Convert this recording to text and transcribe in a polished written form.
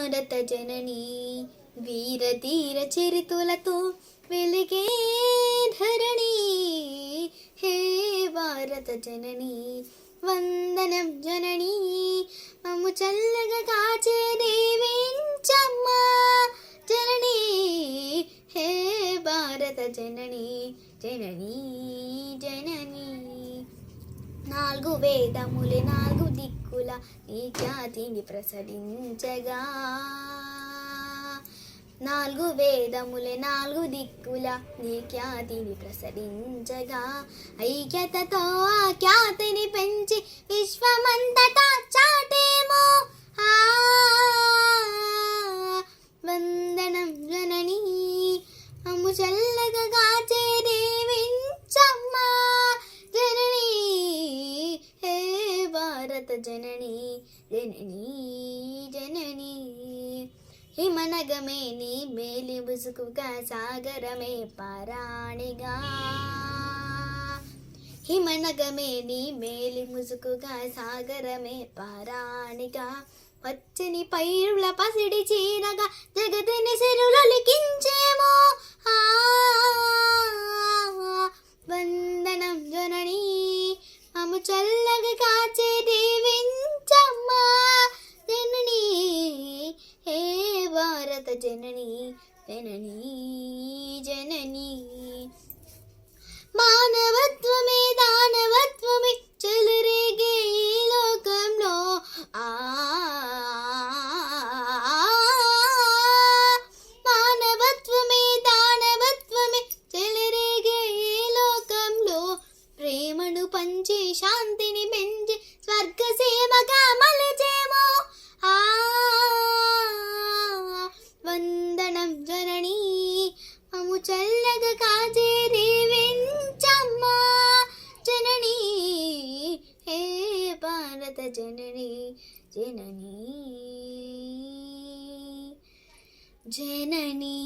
భారత జననీ వీరతీర చరితులతో వెలిగే ధరణి. హే భారత జననీ వందనం జననీ, మమ్ము చల్లగా కాచే దేవించమ్మా జననీ. హే భారత జననీ జననీ జననీ. నాలుగు వేదములు నాలుగు దిక్కుల నీ ఖ్యాతిని ప్రసరించగా, నాలుగు వేదములు నాలుగు దిక్కుల నీ ఖ్యాతిని ప్రసరించగా, ఐక్యతతో ఆ ఖ్యాతిని పెంచి విశ్వమంతటా చాటేమో. వందనం జననీ, మమ్ము చల్లగా కాచే దేవించమ్మా జననీ. హే భారత జననీ జననీ జననీ. హిమనగమే నీ మేలి ముసుకుగా సాగరమే పారాణిగా, హిమనగమే నీ మేలి ముసుకుగా సాగరమే పారాణిగా, పచ్చని పైరుల పసిడి చీరగా జగతిని సిరులు లిఖించేమో. వందనం జననీ, మమ్ము చల్లగా కాచే దేవించమ్మా జననీ. హే భారత జననీ జననీ జననీ. మానవత్వమే దానవత్వమే చెలరేగే ఈ లోకంలో, మానవత్వమే దానవత్వమే చెలరేగే ఈ లోకంలో, ప్రేమను పంచి శాంతిని పెంచి స్వర్గ సేవగా మలచేమో. వందనం జననీ, మమ్ము చల్లగా కాచే దేవించమ్మా జననీ. హే భారత జననీ జననీ జననీ.